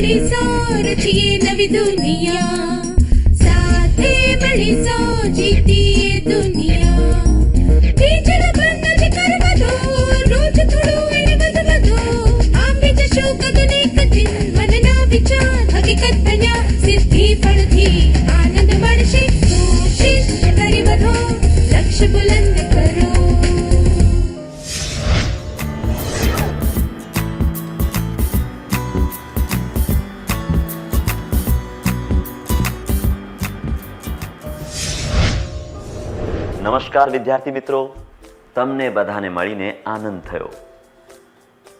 મળીશું રચીએ નવી દુનિયા, સાથે મળીશું જીતીએ દુનિયા. બીજળ બંધ નથી કરવા દો, રોજ થોડું એને વધુ વધુ આપી જશું ગગને કઠિન મનના વિચાર હકીકત બન્યા. સિદ્ધિ ફળથી આનંદ મળશે, કોશિશ કરી વધો, લક્ષ્ય બુલંદ કરો. નમસ્કાર વિદ્યાર્થી મિત્રો, તમને બધાને મળીને આનંદ થયો.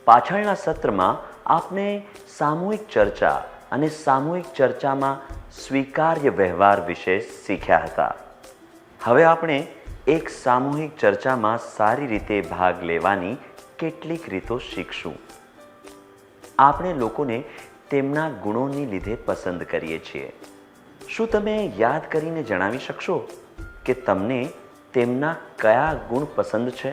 પાછળના સત્રમાં આપણે સામૂહિક ચર્ચા અને સામૂહિક ચર્ચામાં સ્વીકાર્ય વ્યવહાર વિશે શીખ્યા હતા. હવે આપણે એક સામૂહિક ચર્ચામાં સારી રીતે ભાગ લેવાની કેટલીક રીતો શીખશું. આપણે લોકોને તેમના ગુણોની લીધે પસંદ કરીએ છીએ. શું તમે યાદ કરીને જણાવી શકશો કે તમને તેમના કયા ગુણ પસંદ છે?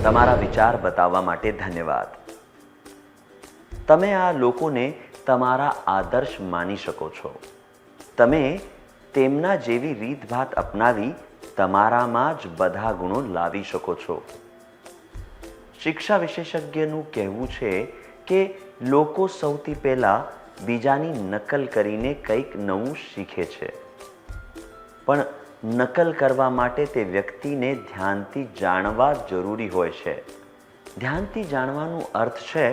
તમારા વિચાર બતાવવા માટે ધન્યવાદ. તમે આ લોકોને તમારા આદર્શ માની શકો છો. તમે તેમના જેવી રીતભાત અપનાવી તમારામાં જ બધા ગુણો લાવી શકો છો. શિક્ષા વિશેષજ્ઞનું કહેવું છે કે લોકો સૌથી પહેલા બીજાની નકલ કરીને કંઈક નવું શીખે છે, પણ નકલ કરવા માટે તે વ્યક્તિને ધ્યાનથી જાણવા જરૂરી હોય છે. ધ્યાનથી જાણવાનો અર્થ છે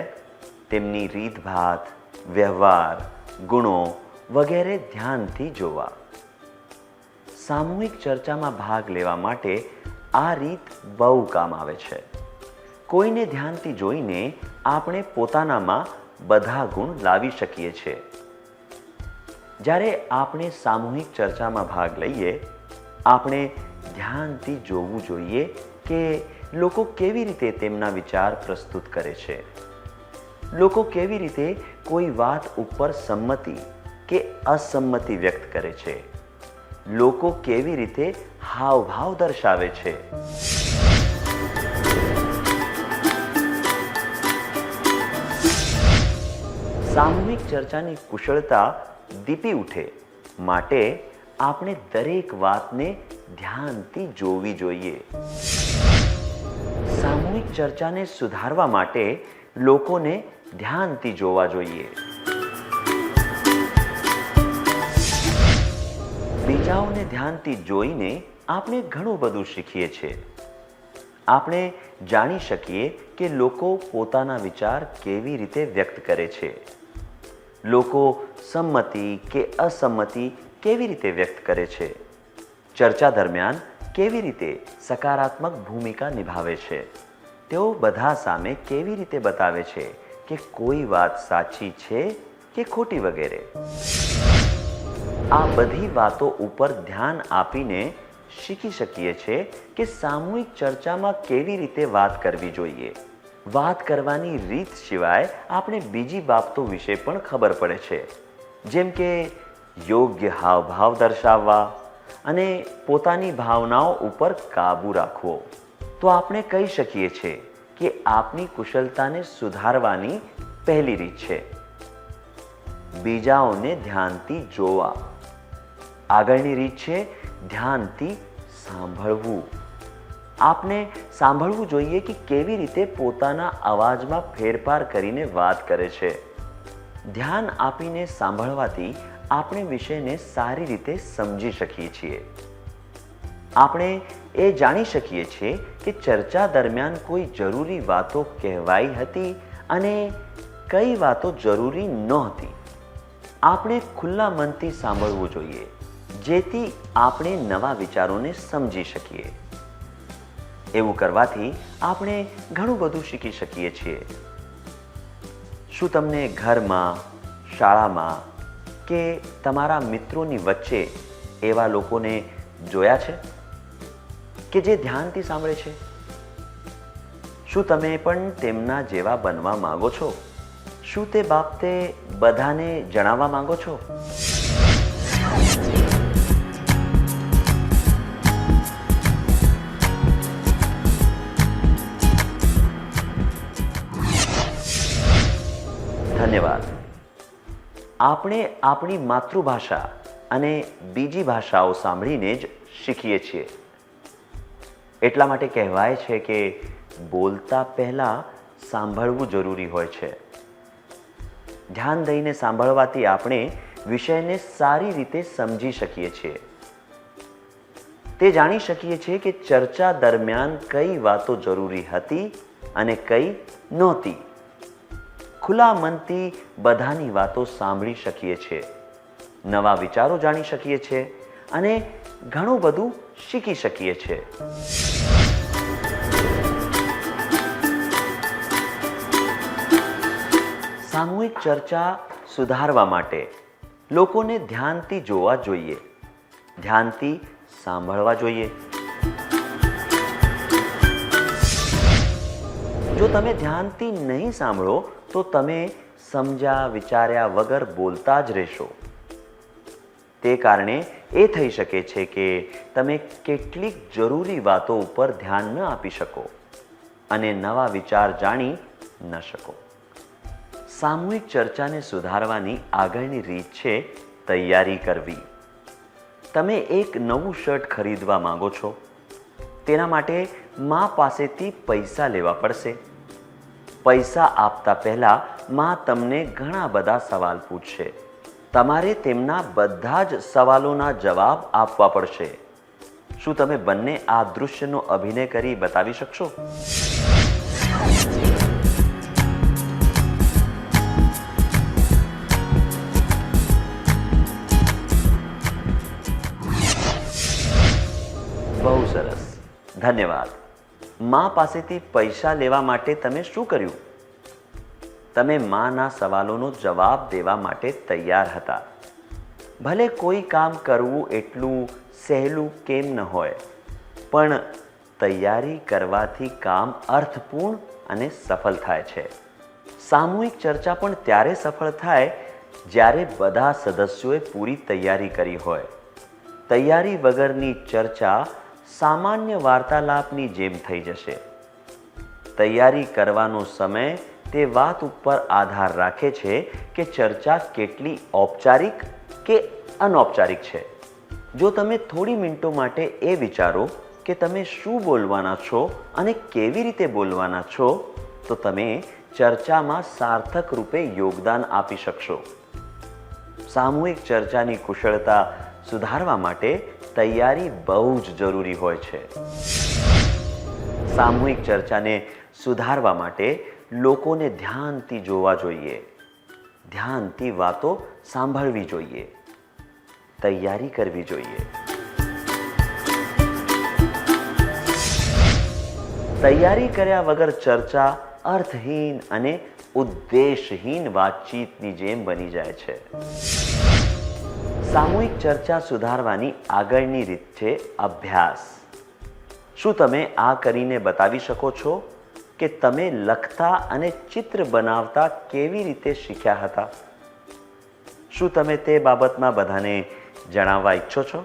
તેમની રીતભાત, વ્યવહાર, ગુણો વગેરે ધ્યાનથી જોવા. સામૂહિક ચર્ચામાં ભાગ લેવા માટે આ રીત બહુ કામ આવે છે. કોઈને ધ્યાનથી જોઈને આપણે પોતાનામાં બધા ગુણ લાવી શકીએ છીએ. જ્યારે આપણે સામૂહિક ચર્ચામાં ભાગ લઈએ, આપણે ધ્યાનથી જોવું જોઈએ કે લોકો કેવી રીતે તેમના વિચાર પ્રસ્તુત કરે છે. લોકો કેવી રીતે કોઈ વાત ઉપર સંમતિ કે અસંમતિ વ્યક્ત કરે છે. લોકો કેવી રીતે હાવભાવ દર્શાવે છે. સામૂહિક ચર્ચાની કુશળતા દીપી ઉઠે માટે આપણે દરેક વાતને ધ્યાનથી જોવી જોઈએ. સામૂહિક ચર્ચાને સુધારવા માટે લોકોને ધ્યાનથી જોવા જોઈએ. બીજાઓને ધ્યાનથી જોઈને આપણે ઘણું બધું શીખીએ છીએ. આપણે જાણી શકીએ કે લોકો પોતાના વિચાર કેવી રીતે વ્યક્ત કરે છે. લોકો સંમતિ કે અસંમતિ કેવી રીતે વ્યક્ત કરે છે. ચર્ચા દરમિયાન કેવી રીતે સકારાત્મક ભૂમિકા નિભાવે છે. તેઓ બધા સામે કેવી રીતે બતાવે છે કે કોઈ વાત સાચી છે કે ખોટી વગેરે. આ બધી વાતો ઉપર ધ્યાન આપીને શીખી શકીએ છીએ કે સામૂહિક ચર્ચામાં કેવી રીતે વાત કરવી જોઈએ. વાત કરવાની રીત સિવાય આપણે બીજી બાબતો વિશે પણ ખબર પડે છે, જેમ કે યોગ્ય હાવભાવ દર્શાવવા અને પોતાની ભાવનાઓ ઉપર કાબૂ રાખવો. તો આપણે કહી શકીએ છીએ કે આપની કુશળતાને સુધારવાની પહેલી રીત છે બીજાઓને ધ્યાનથી જોવા. આગળની રીત છે ધ્યાનથી સાંભળવું. આપને સાંભળવું જોઈએ કે કેવી રીતે પોતાના અવાજમાં ફેરફાર કરીને વાત કરે છે. ધ્યાન આપીને સાંભળવાથી આપણે વિષયને સારી રીતે સમજી શકીએ છીએ. આપણે એ જાણી શકીએ છીએ કે ચર્ચા દરમિયાન કોઈ જરૂરી વાતો કહેવાઈ હતી અને કઈ વાતો જરૂરી નહોતી. આપણે ખુલ્લા મનથી સાંભળવું જોઈએ, જેથી આપણે નવા વિચારોને સમજી શકીએ. એવું કરવાથી આપણે ઘણું બધું શીખી શકીએ છીએ. શું તમને ઘરમાં, શાળામાં કે તમારા મિત્રોની વચ્ચે એવા લોકોને જોયા છે કે જે ધ્યાનથી સાંભળે છે? શું તમે પણ તેમના જેવા બનવા માંગો છો? શું તે બાબતે બધાને જણાવવા માંગો છો? આપણે આપણી માતૃભાષા અને બીજી ભાષાઓ સાંભળીને જ શીખીએ છીએ. એટલા માટે કહેવાય છે કે બોલતા પહેલાં સાંભળવું જરૂરી હોય છે. ધ્યાન દઈને સાંભળવાથી આપણે વિષયને સારી રીતે સમજી શકીએ છીએ. તે જાણી શકીએ છીએ કે ચર્ચા દરમિયાન કઈ વાતો જરૂરી હતી અને કઈ નહોતી. ખુલ્લા મનથી બધાની વાતો સાંભળી શકીએ છીએ, નવા વિચારો જાણી શકીએ છીએ અને ઘણું બધું શીખી શકીએ છીએ. સામૂહિક ચર્ચા સુધારવા માટે લોકોને ધ્યાનથી જોવા જોઈએ, ધ્યાનથી સાંભળવા જોઈએ. જો તમે ધ્યાનથી નહીં સાંભળો તો તમે સમજ્યા વિચાર્યા વગર બોલતા જ રહેશો. તે કારણે એ થઈ શકે છે કે તમે કેટલીક જરૂરી વાતો ઉપર ધ્યાન ન આપી શકો અને નવા વિચાર જાણી ન શકો. સામૂહિક ચર્ચાને સુધારવાની આગળની રીત છે તૈયારી કરવી. તમે એક નવું શર્ટ ખરીદવા માંગો છો, તેના માટે મા પાસેથી પૈસા લેવા પડશે. પૈસા આપતા પહેલા મા તમને ઘણા બધા સવાલ પૂછશે. તમારે તેમના બધા જ સવાલોના જવાબ આપવા પડશે. શું તમે બંને આ દૃશ્યનો અભિનય કરી બતાવી શકશો? બહુ સરસ, ધન્યવાદ. મા પાસેથી પૈસા લેવા માટે તમે શું કર્યું? તમે માના સવાલોનો જવાબ દેવા માટે તૈયાર હતા. ભલે કોઈ કામ કરવું એટલું સહેલું કેમ ન હોય, પણ તૈયારી કરવાથી કામ અર્થપૂર્ણ અને સફળ થાય છે. સામૂહિક ચર્ચા પણ ત્યારે સફળ થાય જ્યારે બધા સદસ્યોએ પૂરી તૈયારી કરી હોય. તૈયારી વગરની ચર્ચા સામાન્ય વાર્તાલાપની જેમ થઈ જશે. તૈયારી કરવાનો સમય તે વાત ઉપર આધાર રાખે છે કે ચર્ચા કેટલી ઔપચારિક કે અનૌપચારિક છે. જો તમે થોડી મિનિટો માટે એ વિચારો કે તમે શું બોલવાના છો અને કેવી રીતે બોલવાના છો, તો તમે ચર્ચામાં સાર્થક રૂપે યોગદાન આપી શકશો. સામૂહિક ચર્ચાની કુશળતા સુધારવા માટે તૈયારી બહુ જ જરૂરી હોય છે. સામૂહિક ચર્ચાને સુધારવા માટે લોકોને ધ્યાનથી જોવા જોઈએ, ધ્યાનથી વાતો સાંભળવી જોઈએ, તૈયારી કરવી જોઈએ. તૈયારી કર્યા વગર ચર્ચા અર્થહીન અને ઉદ્દેશહીન વાતચીતની જેમ બની જાય છે. સામૂહિક ચર્ચા સુધારવાની આગળની રીત છે અભ્યાસ. શું તમે આ કરીને બતાવી શકો છો કે તમે લખતા અને ચિત્ર બનાવતા કેવી રીતે શીખ્યા હતા? શું તમે તે બાબતમાં બધાને જણાવવા ઈચ્છો છો?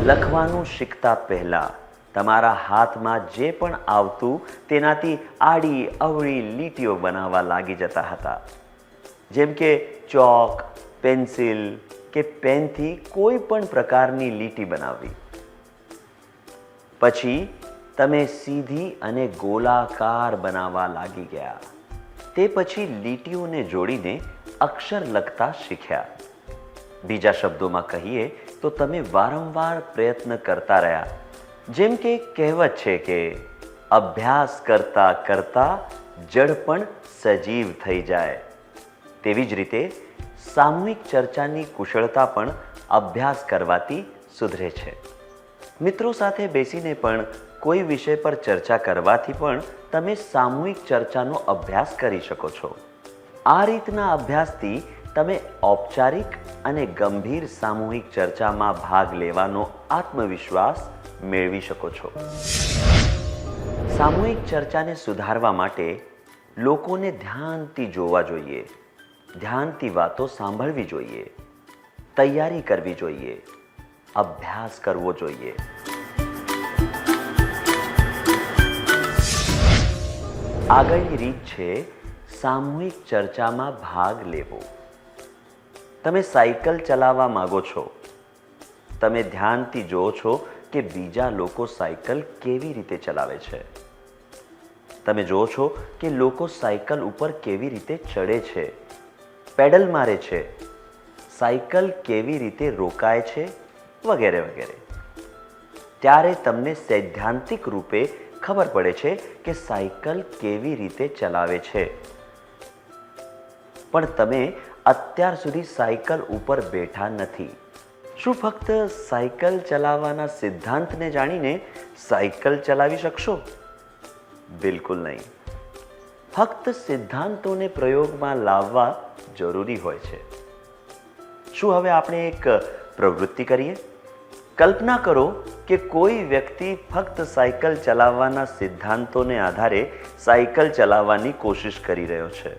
લખવાનું શીખતા પહેલા તમારા હાથમાં જે પણ આવતું તેનાથી આડી અવળી લીટીઓ બનાવવા લાગી જતા હતા. જેમ કે ચોક, પેન્સિલ કે પેનથી કોઈ પણ પ્રકારની લીટી બનાવવી. પછી તમે સીધી અને ગોળાકાર બનાવવા લાગી ગયા. તે પછી લીટીઓને જોડીને અક્ષર લખતા શીખ્યા. બીજા શબ્દોમાં કહીએ તો તમે વારંવાર પ્રયત્ન કરતા રહ્યા. જેમ કે કહેવત છે કે અભ્યાસ કરતા કરતા જડ પણ સજીવ થઈ જાય. તેવી જ રીતે સામૂહિક ચર્ચાની કુશળતા પણ અભ્યાસ કરવાથી સુધરે છે. મિત્રો સાથે બેસીને પણ કોઈ વિષય પર ચર્ચા કરવાથી પણ તમે સામૂહિક ચર્ચાનો અભ્યાસ કરી શકો છો. આ રીતના અભ્યાસથી તમે ઔપચારિક અને ગંભીર સામૂહિક ચર્ચામાં ભાગ લેવાનો આત્મવિશ્વાસ મેળવી શકો છો. સામૂહિક ચર્ચાને સુધારવા માટે લોકોને ધ્યાનથી જોવા જોઈએ, ધ્યાનથી વાતો સાંભળવી જોઈએ, તૈયારી કરવી જોઈએ, અભ્યાસ કરવો જોઈએ. આગળની રીત છે સામૂહિક ચર્ચામાં ભાગ લેવો. તમે સાયકલ ચલાવવા માંગો છો. તમે ધ્યાનથી જુઓ છો કે બીજા લોકો સાયકલ કેવી રીતે ચલાવે છે. તમે જુઓ છો કે લોકો સાયકલ ઉપર કેવી રીતે ચડે છે, પેડલ મારે છે, સાયકલ કેવી રીતે રોકાય છે, વગેરે વગેરે. ત્યારે તમને સૈદ્ધાંતિક રૂપે ખબર પડે છે કે સાયકલ કેવી રીતે ચલાવે છે. પણ તમે અત્યાર સુધી સાયકલ ઉપર બેઠા નથી. શું ફક્ત સાયકલ ચલાવવાના સિદ્ધાંતને જાણીને સાયકલ ચલાવી શકશો? બિલકુલ નહીં. ફક્ત સિદ્ધાંતોને પ્રયોગમાં લાવવા જરૂરી હોય છે. શું હવે આપણે એક પ્રવૃત્તિ કરીએ? કલ્પના કરો કે કોઈ વ્યક્તિ ફક્ત સાયકલ ચલાવવાના સિદ્ધાંતોને આધારે સાયકલ ચલાવવાની કોશિશ કરી રહ્યો છે.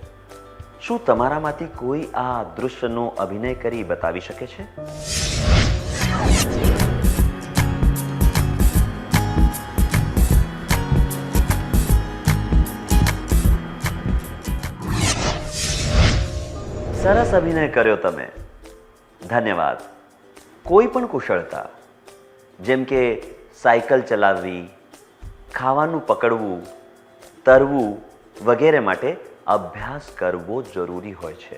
શું તમારામાંથી કોઈ આ દૃશ્યનો અભિનય કરી બતાવી શકે છે? સરસ અભિનય કર્યો તમે. ધન્યવાદ. કોઈ પણ કુશળતા, જેમ કે સાયકલ ચલાવવી, ખાવાનું પકડવું, તરવું વગેરે માટે અભ્યાસ કરવો જરૂરી હોય છે.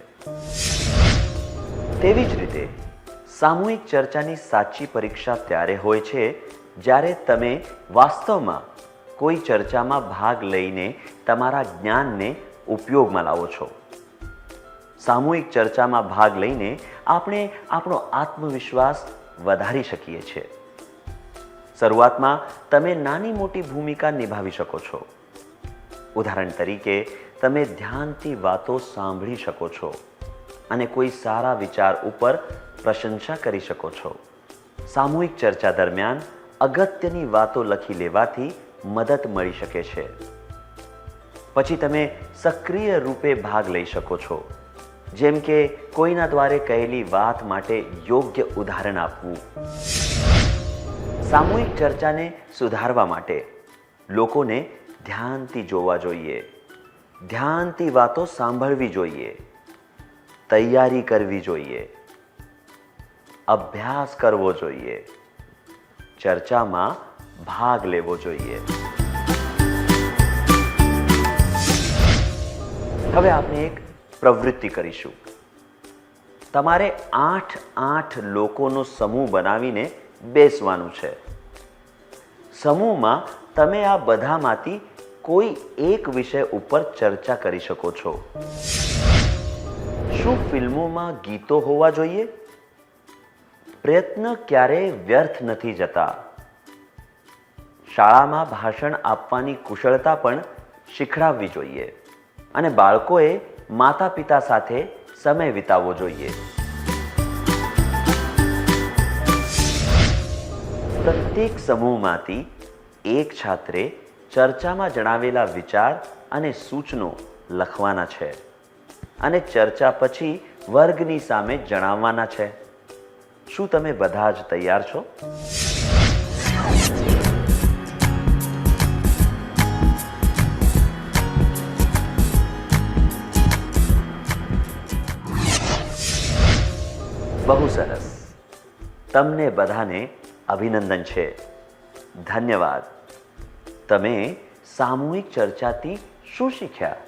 તેવી જ રીતે સામૂહિક ચર્ચાની સાચી પરીક્ષા ત્યારે હોય છે જ્યારે તમે વાસ્તવમાં કોઈ ચર્ચામાં ભાગ લઈને તમારા જ્ઞાનને ઉપયોગમાં લાવો છો. સામૂહિક ચર્ચામાં ભાગ લઈને આપણે આપણો આત્મવિશ્વાસ વધારી શકીએ છીએ. શરૂઆતમાં તમે નાની મોટી ભૂમિકા નિભાવી શકો છો. ઉદાહરણ તરીકે, તમે ધ્યાનથી વાતો સાંભળી શકો છો અને કોઈ સારા વિચાર ઉપર પ્રશંસા કરી શકો છો. સામૂહિક ચર્ચા દરમિયાન અગત્યની વાતો લખી લેવાથી મદદ મળી શકે છે. પછી તમે સક્રિય રૂપે ભાગ લઈ શકો છો, જેમ કે કોઈના દ્વારે કહેલી વાત માટે યોગ્ય ઉદાહરણ આપવું. સામૂહિક ચર્ચાને સુધારવા માટે લોકોને ધ્યાનથી જોવા જોઈએ, ધ્યાનથી વાતો સાંભળવી જોઈએ, તૈયારી કરવી જોઈએ, અભ્યાસ કરવો જોઈએ, ચર્ચામાં ભાગ લેવો જોઈએ. હવે આપણે એક પ્રવૃત્તિ કરીશું. તમારે 8 લોકોનો સમૂહ બનાવીને બેસવાનું છે. સમૂહમાં તમે આ બધામાંથી કોઈ એક વિષય ઉપર ચર્ચા કરી શકો છો. શું ફિલ્મોમાં ગીતો હોવા જોઈએ? પ્રયત્ન ક્યારેય વ્યર્થ નથી જતા. શાળામાં ભાષણ આપવાની કુશળતા પણ શીખડાવવી જોઈએ અને બાળકોએ માતા પિતા સાથે સમય વિતાવવો જોઈએ. પ્રત્યેક સમૂહમાંથી એક છાત્રે ચર્ચામાં જણાવેલા વિચાર અને સૂચનો લખવાના છે અને ચર્ચા પછી વર્ગની સામે જણાવવાના છે. શું તમે બધા જ તૈયાર છો? બહુ સરસ. તમને બધાને અભિનંદન છે. ધન્યવાદ. તમે સામૂહિક ચર્ચાથી શું શીખ્યા?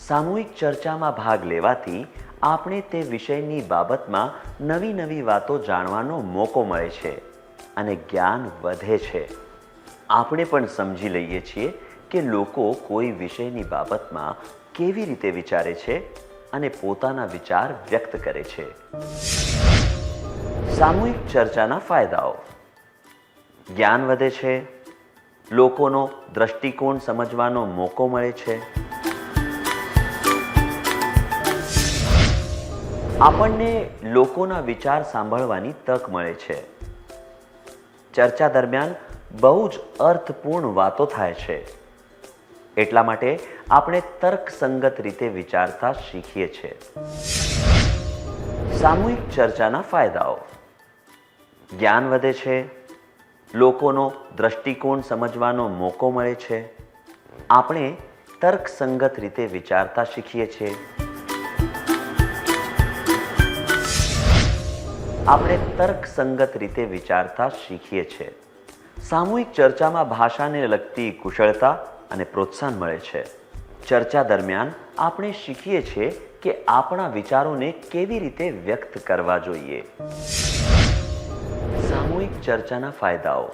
સામૂહિક ચર્ચામાં ભાગ લેવાથી આપણે તે વિષયની બાબતમાં નવી વાતો જાણવાનો મોકો મળે છે અને જ્ઞાન વધે છે. આપણે પણ સમજી લઈએ છીએ કે લોકો કોઈ વિષયની બાબતમાં કેવી રીતે વિચારે છે અને પોતાના વિચાર વ્યક્ત કરે છે. સામૂહિક ચર્ચાના ફાયદાઓ: જ્ઞાન વધે છે, લોકોનો દ્રષ્ટિકોણ સમજવાનો મોકો મળે છે, આપણને લોકોના વિચાર સાંભળવાની તક મળે છે, ચર્ચા દરમિયાન બહુ જ અર્થપૂર્ણ વાતો થાય છે, એટલા માટે આપણે તર્કસંગત રીતે વિચારતા શીખીએ છીએ. સામૂહિક ચર્ચાના ફાયદાઓ: જ્ઞાન વધે છે, લોકોનો દ્રષ્ટિકોણ સમજવાનો મોકો મળે છે, આપણે તર્કસંગત રીતે વિચારતા શીખીએ છીએ, આપણે તર્કસંગત રીતે વિચારતા શીખીએ છીએ. સામૂહિક ચર્ચામાં ભાષાને લગતી કુશળતા અને પ્રોત્સાહન મળે છે. ચર્ચા દરમિયાન આપણે શીખીએ છીએ કે આપણા વિચારોને કેવી રીતે વ્યક્ત કરવા જોઈએ. સામૂહિક ચર્ચાના ફાયદાઓ: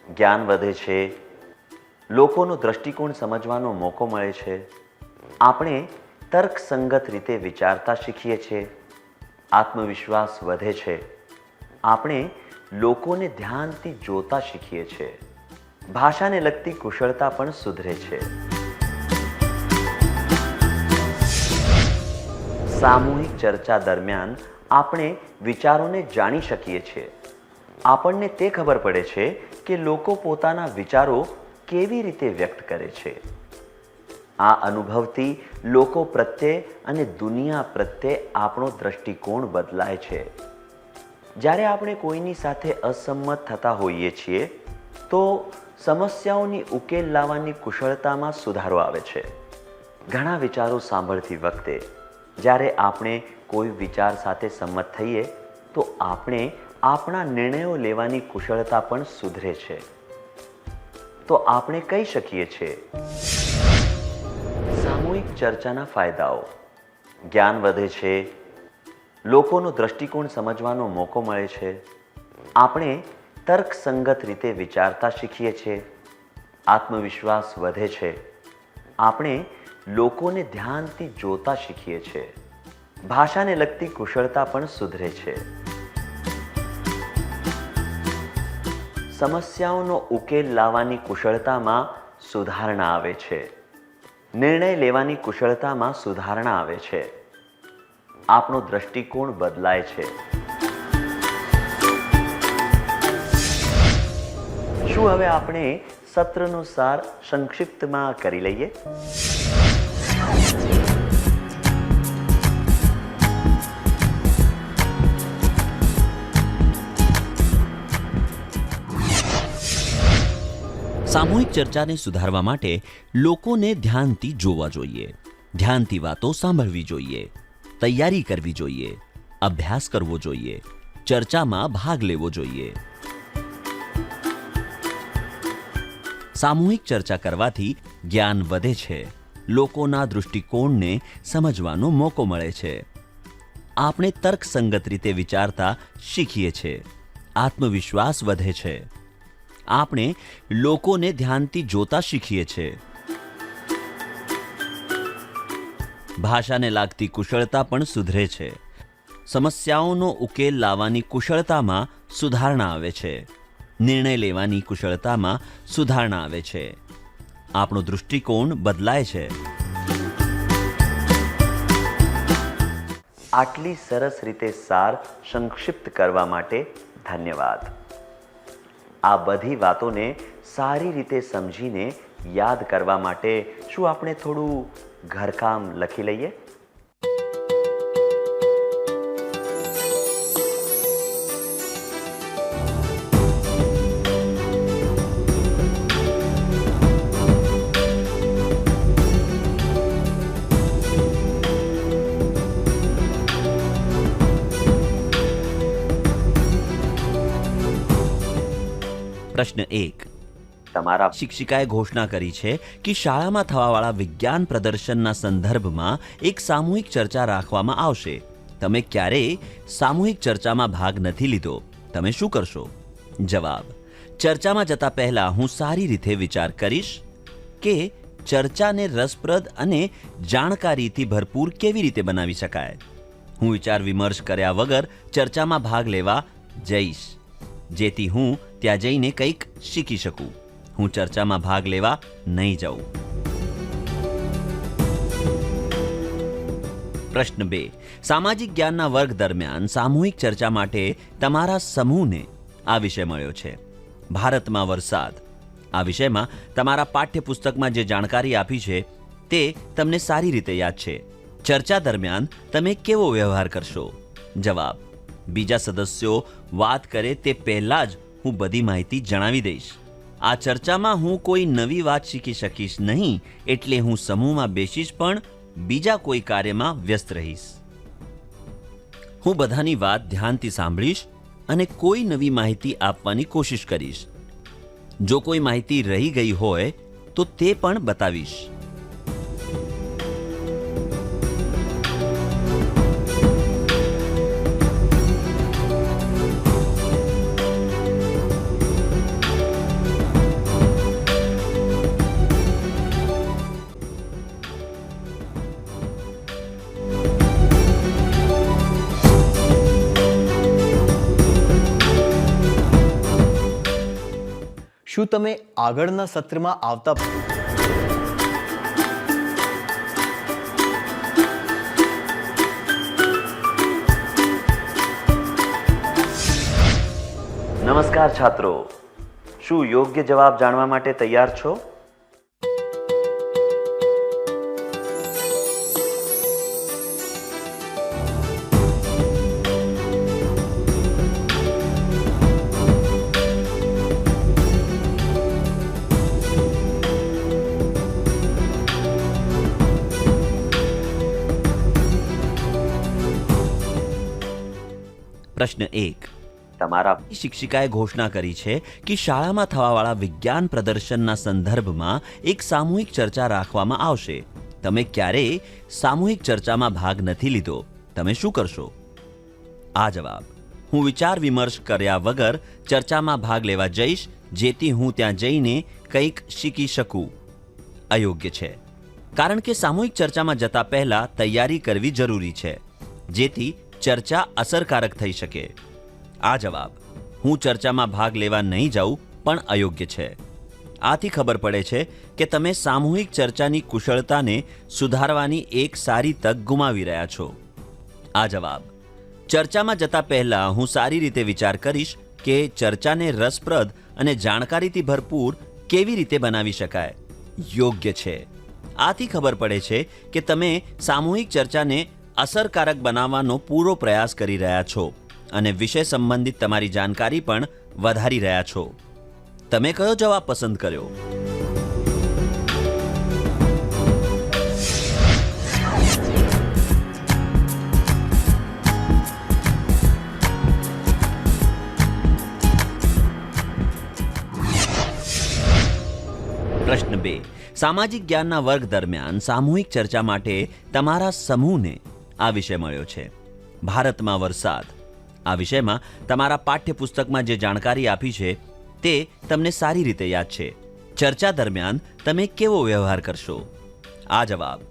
જ્ઞાન વધે છે, લોકોનો દ્રષ્ટિકોણ સમજવાનો મોકો મળે છે, આપણે તર્કસંગત રીતે વિચારતા શીખીએ છીએ, આત્મવિશ્વાસ વધે છે, આપણે લોકોને ધ્યાનથી જોતા શીખીએ છીએ, ભાષાને લગતી કુશળતા પણ સુધરે છે. સામૂહિક ચર્ચા દરમિયાન આપણે વિચારોને જાણી શકીએ છીએ. આપણને તે ખબર પડે છે કે લોકો પોતાના વિચારો કેવી રીતે વ્યક્ત કરે છે. આ અનુભવથી લોકો પ્રત્યે અને દુનિયા પ્રત્યે આપણો દ્રષ્ટિકોણ બદલાય છે. જ્યારે આપણે કોઈની સાથે અસંમત થતા હોઈએ છીએ તો સમસ્યાઓની ઉકેલ લાવવાની કુશળતામાં સુધારો આવે છે. ઘણા વિચારો સાંભળતી વખતે જ્યારે આપણે કોઈ વિચાર સાથે સંમત થઈએ તો આપણે આપણા નિર્ણયો લેવાની કુશળતા પણ સુધરે છે. તો આપણે કહી શકીએ છીએ, સામૂહિક ચર્ચાના ફાયદાઓ: જ્ઞાન વધે છે, લોકોનો દ્રષ્ટિકોણ સમજવાનો મોકો મળે છે, આપણે તર્કસંગત રીતે વિચારતા શીખીએ છીએ, આત્મવિશ્વાસ વધે છે, આપણે લોકોને ધ્યાનથી જોતા શીખીએ છીએ, ભાષાને લગતી કુશળતા પણ સુધરે છે. સમસ્યાઓનો ઉકેલ લાવવાની કુશળતામાં સુધારણા આવે છે, નિર્ણય લેવાની કુશળતામાં સુધારણા આવે છે, આપણો દ્રષ્ટિકોણ બદલાય છે. શું હવે આપણે સત્રનો સાર સંક્ષિપ્તમાં કરી લઈએ? સામૂહિક ચર્ચાને સુધારવા માટે લોકોને ધ્યાનથી જોવા જોઈએ, ધ્યાનથી વાતો સાંભળવી જોઈએ, તૈયારી કરવી જોઈએ, અભ્યાસ કરવો જોઈએ, ચર્ચામાં ભાગ લેવો જોઈએ. સામૂહિક ચર્ચા કરવાથી જ્ઞાન વધે છે, લોકોના દૃષ્ટિકોણને સમજવાનો મોકો મળે છે, આપણે તર્કસંગત રીતે વિચારતા શીખીએ છીએ, આત્મવિશ્વાસ વધે છે, આપણે લોકોને ધ્યાનથી જોતા શીખીએ છીએ, ભાષાને લાગતી કુશળતા પણ સુધરે છે, સમસ્યાઓનો ઉકેલ લાવવાની કુશળતામાં સુધારણા આવે છે, નિર્ણય લેવાની કુશળતામાં સુધારણા આવે છે, આપણો દૃષ્ટિકોણ બદલાય છે. આટલી સરસ રીતે સાર સંક્ષિપ્ત કરવા માટે ધન્યવાદ. આ બધી વાતોને સારી રીતે સમજીને યાદ કરવા માટે શું આપણે થોડું ઘરકામ લખી લઈએ? પ્રશ્ન 1. તમારા શિક્ષિકાએ ઘોષણા કરી છે કે શાળામાં થવાવાળા વિજ્ઞાન પ્રદર્શનના સંદર્ભમાં એક સામૂહિક ચર્ચા રાખવામાં આવશે. તમે ક્યારેય સામૂહિક ચર્ચામાં ભાગ નથી લીધો. તમે શું કરશો? જવાબ: ચર્ચામાં જતા પહેલા હું સારી રીતે વિચાર કરીશ કે ચર્ચાને રસપ્રદ અને જાણકારીથી ભરપૂર કેવી રીતે બનાવી શકાય. હું વિચાર વિમર્શ કર્યા વગર ચર્ચામાં ભાગ લેવા જઈશ, જેથી હું ત્યાં જઈને કંઈક શીખી શકું. હું ચર્ચામાં ભાગ લેવા નહીં જાઉં. પ્રશ્ન 2. સામાજિક જ્ઞાનના વર્ગ દરમિયાન સામૂહિક ચર્ચા માટે તમારા સમૂહને આ વિષય મળ્યો છે, ભારતમાં વરસાદ. આ વિષયમાં તમારા પાઠ્યપુસ્તકમાં જે જાણકારી આપી છે તે તમને સારી રીતે યાદ છે. ચર્ચા દરમિયાન તમે કેવો વ્યવહાર કરશો? જવાબ: બીજા સદસ્યો વાત કરે તે પહેલાં જ હું બધી માહિતી જણાવી દઈશ. આ ચર્ચામાં હું કોઈ નવી વાત શીખી શકીશ નહીં, એટલે હું સમૂહમાં બેસીશ પણ બીજા કોઈ કાર્યમાં વ્યસ્ત રહીશ. હું બધાની વાત ધ્યાનથી સાંભળીશ અને કોઈ નવી માહિતી આપવાની કોશિશ કરીશ. જો કોઈ માહિતી રહી ગઈ હોય તો તે પણ બતાવીશ. શું તમે આગળના સત્રમાં આવતા નમસ્કાર છાત્રો, શું યોગ્ય જવાબ જાણવા માટે તૈયાર છો? પ્રશ્ન 1. તમારા શિક્ષિકાએ ઘોષણા કરી છે કે શાળામાં થવાવાળા વિજ્ઞાન પ્રદર્શનના સંદર્ભમાં એક સામૂહિક ચર્ચા રાખવામાં આવશે. તમે ક્યારેય સામૂહિક ચર્ચામાં ભાગ નથી લીધો. તમે શું કરશો? આ જવાબ: હું વિચાર વિમર્શ કર્યા વગર ચર્ચામાં ભાગ લેવા જઈશ, જેથી હું ત્યાં જઈને કંઈક શીખી શકું. અયોગ્ય છે, કારણ કે સામૂહિક ચર્ચામાં જતા પહેલા તૈયારી કરવી જરૂરી છે, જેથી ચર્ચા અસરકારક થઈ શકે. આ જવાબ: હું ચર્ચામાં ભાગ લેવા નહીં જાઉં પણ અયોગ્ય છે. આથી ખબર પડે છે કે તમે સામૂહિક ચર્ચાની કુશળતાને સુધારવાની એક સારી તક ગુમાવી રહ્યા છો. આ જવાબ: ચર્ચામાં જતા પહેલા હું સારી રીતે વિચાર કરીશ કે ચર્ચાને રસપ્રદ અને જાણકારીથી ભરપૂર કેવી રીતે બનાવી શકાય. યોગ્ય છે. આથી ખબર પડે છે કે તમે સામૂહિક ચર્ચાને અસરકારક બનાવવાનો પૂરો પ્રયાસ કરી રહ્યા છો અને વિષય સંબંધિત તમારી જાણકારી પણ વધારી રહ્યા છો. તમે કયો જવાબ પસંદ કર્યો? પ્રશ્ન 2. સામાજિક જ્ઞાનના વર્ગ દરમિયાન સામૂહિક ચર્ચા માટે તમારા સમૂહને આ વિષય મળ્યો છે: ભારતમાં વરસાદ. આ વિષયમાં તમારા પાઠ્યપુસ્તકમાં જે જાણકારી આપી છે તે તમને સારી રીતે યાદ છે. ચર્ચા દરમિયાન તમે કેવો વ્યવહાર કરશો? આ જવાબ: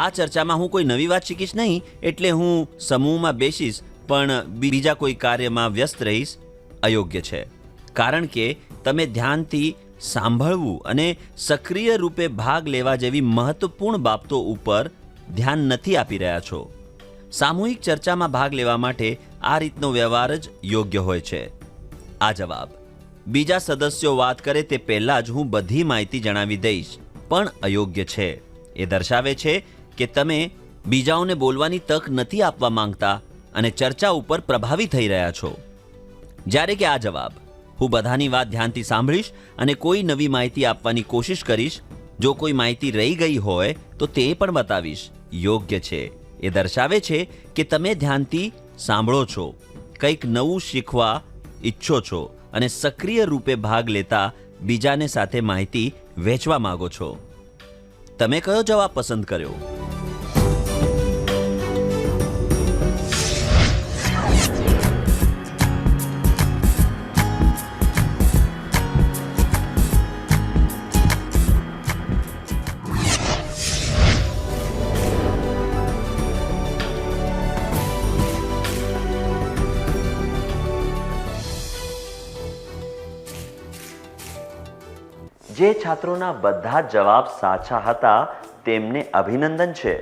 આ ચર્ચામાં હું કોઈ નવી વાત શીખીશ નહીં, એટલે હું સમૂહમાં બેસીશ પણ બીજા કોઈ કાર્યમાં વ્યસ્ત રહીશ. અયોગ્ય છે, કારણ કે તમે ધ્યાનથી સાંભળવું અને સક્રિય રૂપે ભાગ લેવા જેવી મહત્વપૂર્ણ બાબતો ઉપર ધ્યાન નથી આપી રહ્યા છો. સામૂહિક ચર્ચામાં ભાગ લેવા માટે આ રીતનો વ્યવહાર જ યોગ્ય હોય છે. આ જવાબ: બીજા સદસ્યો વાત કરે તે પહેલાં જ હું બધી માહિતી જણાવી દઈશ પણ અયોગ્ય છે. એ દર્શાવે છે કે તમે બીજાઓને બોલવાની તક નથી આપવા માંગતા અને ચર્ચા ઉપર પ્રભાવી થઈ રહ્યા છો. જ્યારે કે આ જવાબ: હું બધાની વાત ધ્યાનથી સાંભળીશ અને કોઈ નવી માહિતી આપવાની કોશિશ કરીશ. જો કોઈ માહિતી રહી ગઈ હોય તો તે પણ બતાવીશ. યોગ્ય છે. એ દર્શાવે છે કે તમે ધ્યાનથી સાંભળો છો, કંઈક નવું શીખવા ઈચ્છો છો અને સક્રિય રૂપે ભાગ લેતા બીજાને સાથે માહિતી વહેંચવા માંગો છો. તમે કયો જવાબ પસંદ કર્યો? જે છાત્રોના બધા જ જવાબ સાચા હતા તેમને અભિનંદન છે.